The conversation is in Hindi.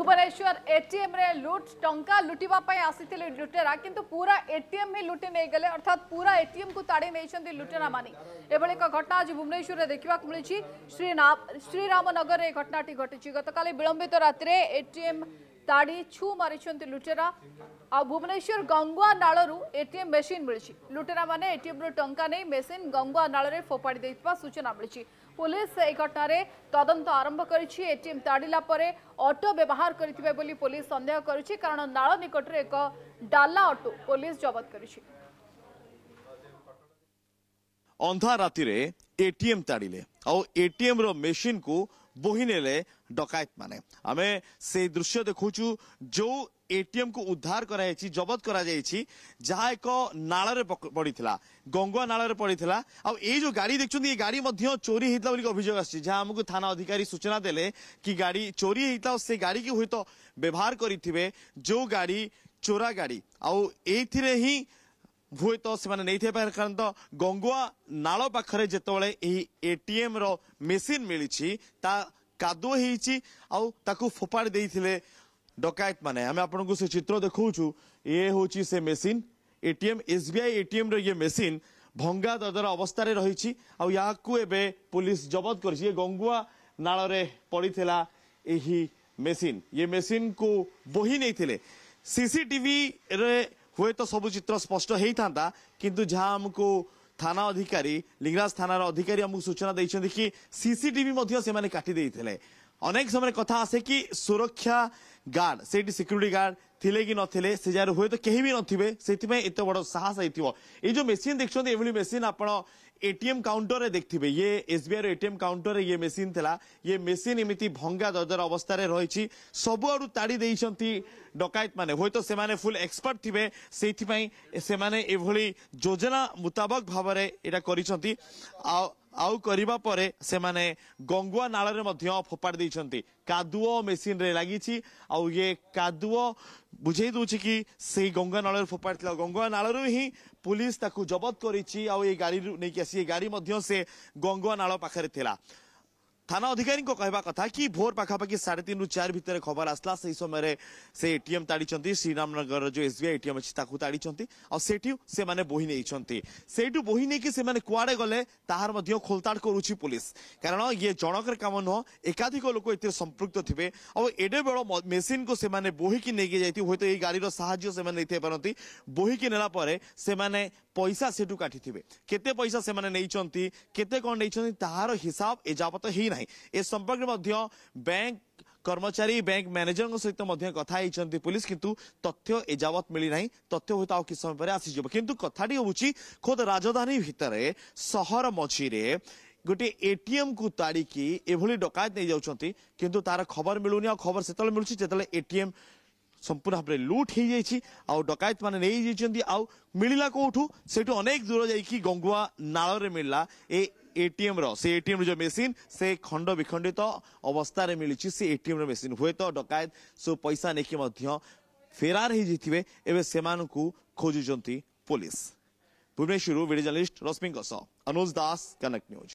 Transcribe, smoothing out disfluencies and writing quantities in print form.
भुवनेश्वर एटीएम रे लुट टंका लुटिबा पई आसीथिले लुटेरा किंतु पूरा एटीएम ही लुटि नै गले अर्थात पूरा एटीएम को ताड़ी नै लुटेरा मानी एभली एक घटना आज भुवनेश्वर रे देखिबा मिली श्रीरामनगर रे घटनाटी घटी गतकाली विलंबित राति रे एटीएम ताड़ी छू मारी लुटेरा आ भुवनेश्वर गंगुआ नालू एटीएम मेसीन मिली लुटेरा माने एटीएम रो टंका नहीं मेसीन गंगुआ नाल रे फोपाड़ी देइतबा सूचना मिली पुलिस ए घटना रे तदंत आरंभ करिछि एटीएम ताड़िला परे ऑटो व्यवहार करथिबे बोली पुलिस संदेह करिछि कारण नाल निकट रे एक डाला ऑटो पुलिस जब्त करिछि। अंधा राति रे एटीएम ताड़िले आ एटीएम रो मेसीन को बोही नेले डकायत माने आमे से दृश्य देखुछु जो एटीएम को उद्धार कराई जबत करा जहाँ एक नाल रे पड़ीला गंगुआ नाल रे पड़ीला आ जो गाड़ी देखते ये गाड़ी चोरी होता अभियोग आसी जहाँ आमको थाना अधिकारी सूचना देले कि गाड़ी चोरी होता से गाड़ी की हुए तो व्यवहार करेंगे जो गाड़ी चोरा गाड़ी आउ ही हुए तो से कारण तो गंगुआ नाल पाखरे जितेबाला एटीएम रो मेसीन मिली कादुओ हो फोपाड़ी देते डकायत माने आम आपको से चित्र देखु ये हूँ से मेसीन एटीएम एसबीआई एटीएम रो ये मेसीन भंगा ददर अवस्था रही एबे पुलिस जबत कर गंगुआ नाल रे पड़ीला यही मेसीन ये मेसीन को बोही नहीं सीसीटीवी रे हुए तो सब चित्र स्पष्ट होता किंतु जहाँ आमको थाना अधिकारी लिंगराज थाना अधिकारी आमको सूचना देते कि सीसीटीवी से माने काटी देते अनेक समय कथा आसे कि सुरक्षा गार्ड से सिक्यूरीटी गार्ड थिले कि नथिले से जार हुए तो कहीं भी नथिबे सेति एत बड़ साहस आइथिबो ये जो मेसीन देखछन एभली मेसीन आपण एटीएम काउंटर रे देखथिबे ये एसबीआई एटीएम काउंटर रे ये मेसीन थिला ये मेसीन एमिति भंगा ददर अवस्था रे रहिछि सब आडू ताड़ी देइछंती डकायत माने होय तो से माने फुल एक्सपर्ट थिबे सेति पई से माने एभली योजना मुताबिक भाबरे एटा करिसंती आउ करिबा परे से माने गंगुआ नाल रे मध्य फोपाड़ देइछंती कादुओ मेसीन रे लागिछि आउ ये कादुओ बुझे दूची कि से गंगा नाल रे फोपाड़थिला गंगुआ नाल रे ही पुलिस ताकू जबत करिछि आउ ये गाड़ी नै कि आसी गाड़ी मध्य से गंगुआ नाल पाखरे थिला थाना अधिकारी को कहवा कथा कि भोर पाखापाखि 3:30 रु 4 भितर खबर आसला से समय से एटीएम ताड़ी श्रीरामनगर जो एसबीआई एटीएम अच्छी ताकू ताड़ी सेठू से माने बोही नहीं सेठू बोही नहीं कि से माने कुआडे गले ताहार मध्य खोलताड़ करुछि पुलिस कारण ये जनकर काम नुह एकाधिक लोक ए संपृक्त थे और एडे बड़ मेसीन को से माने बोहिकी नहीं जाती हुए तो ये गाड़ी साहाय्य से माने पारती बोहिकी नेला परे से माने पैसा सेठू काटी केते पैसा से माने नहीं केते कौन नहीं ताहार हिसाब एजावत ही नहीं ए संपर्क में बैंक कर्मचारी बैंक मैनेजर सहित कथा होती पुलिस किंतु तथ्य एजावत मिली ना तथ्य हुए तो किस समय पर आसीज किंतु कथाटी हूँ खुद राजधानी भितर सहर मझीरे गोटे एटीएम को ताड़िकी एभली डकायत नहीं जाउछंती किंतु तार खबर मिलूनी आ खबर सेतले मिलुछि जेतले एटीएम संपूर्ण भाव में लुट हो जाइए आउ डकायत माने नहीं जाइए आउ मिलला कोठू सेठू अनेक दूर जाइए गंगुआ नाल रे मिलला एटीएम रो से एटीएम जो मेसीन से खंड विखंडित अवस्था रे मिली से एटीएम रो मेसीन हुए तो डकायत सब पैसा नहीं फेरार हो जाइए एवं से खोजुंट पुलिस। भुवनेश्वर वीडियो जर्नलिस्ट रश्मि अनुज दास कनेक्ट न्यूज।